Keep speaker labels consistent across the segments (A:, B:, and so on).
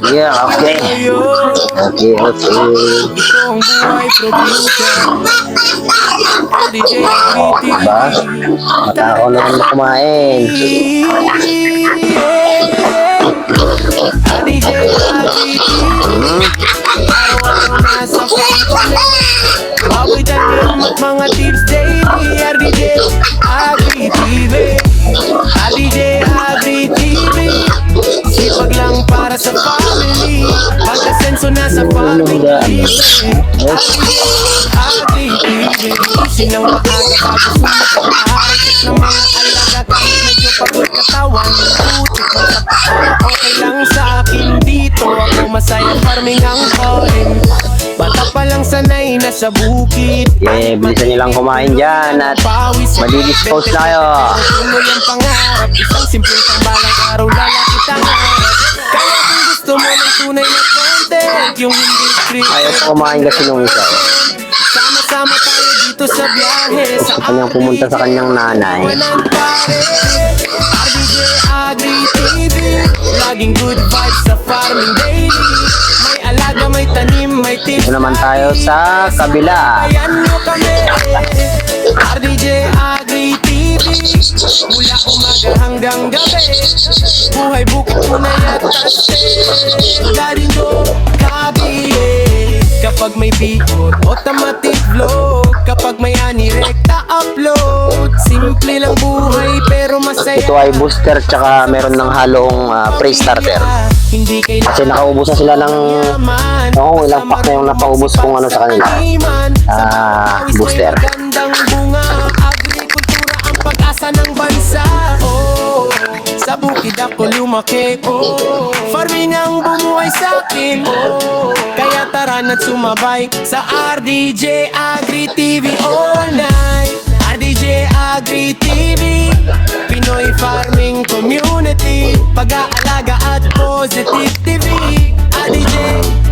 A: Yeah, okay. Okay.
B: Itong buhay producer DJ
A: Diba? Matakaw naman na kumain.
B: DJ araw-araw nasa Baboy tanim at mga tips daily RDJ Agri TV RDJ Agri TV sipag lang para sa family pagkasenso na sa family Agri TV silang makakapagod ng mga alaga kahit medyo pagod katawan putik mo sa paa okay lang sa akin dito ako masaya farming ang calling bata pa lang sanay na sa bukid.
A: Yeah, bilisan nyo lang kumain dyan at madidispose na kayo.
B: Tuloy ang pangarap, isang simpleng pambalang araw lalaki tangarap. Kaya kung gusto mo ng tunay na content, yung hindi script.
A: Ayaw ko kumain kasi nung isa.
B: Sama-sama tayo dito sa biyahe. Sa
A: kanyang pumunta sa kanyang nanay.
B: RDJ Agri TV, laging good vibes sa farming daily. May alaga, may tanim, may tips.
A: Ito naman tayo sa kabila.
B: Ayan nyo kami RDJ Agri TV mula umaga hanggang gabi buhay bukid mo na yatas dadin ko kabiye kapag may bigot automatic vlog kapag may anirekta upload simple lang buhay pero masaya
A: Ito ay booster tsaka meron ng halong pre-starter.
B: hindi
A: Kasi nakaubos na sila ng ilang pack na yung napaubos kung ano sa kanila. Booster.
B: Gandang bunga, agrikultura ang pag-asa ng bansa. Oh, sa bukid ako lumaki. Oh, farming ang bumuhay sa akin. Oh, kaya tara na't sumabay sa RDJ Agri TV all night. RDJ Agri TV, Pinoy Farming Community, pag-aalaga at positive TV. RDJ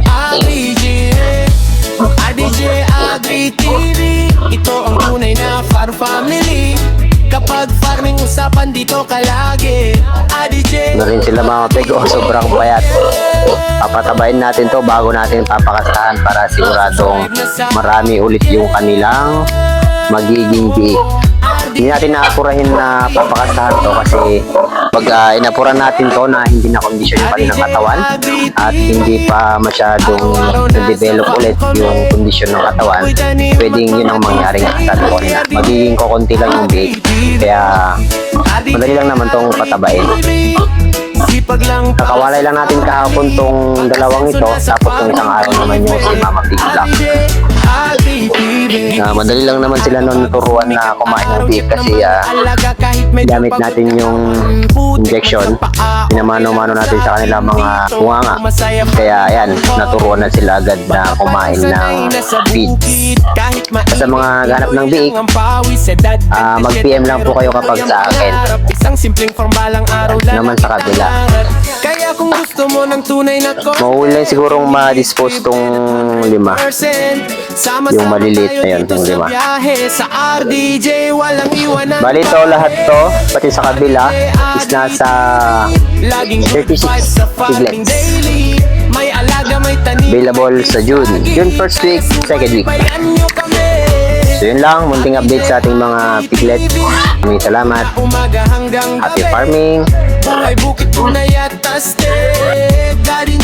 B: Agri TV, ito ang tunay na farm family. Kapag farming usapan dito ka lagi. RDJ
A: Ano rin sila mga pego, sobrang payat. Papatabayin natin to bago natin papakasahan para siguradong marami ulit yung kanilang magiging biik. Hindi natin naapurahin na papakasahan to kasi pag inapuran natin to na hindi na kondisyon yung kanilang katawan at hindi pa masyadong na-develop ulit yung kondisyon ng katawan, pwedeng yun ang mangyaring kasalukuyan na magiging kukunti lang yung biik. Kaya madali lang naman tong patabain. Kakawalay lang natin kahapon tong dalawang ito, tapos yung isang araw naman yung si Mama Pig Black. Madali lang naman sila nun turuan na kumain ng beef kasi gamit natin yung injection, pinamano-mano natin sa kanila mga bunganga. Kaya yan, naturuan na sila agad na kumain ng feed. Sa mga ganap ng biik, mag-PM lang po kayo kapag sa akin. Naman sa kabila.
B: Kaya kung gusto mo ng tunay na
A: mahuli sigurong ma-dispose tong 5. Yung maliliit na yun, yung 5.
B: sa RDJ walang iwanan.
A: Bali to lahat to, pati sa kabila is nasa 36 piglets.
B: May alaga, may tanim.
A: Available sa June first week, second week. So yun lang, munting update sa ating mga piglet. Maraming salamat. Happy farming.
B: Buhay bukid po na yatas, daddy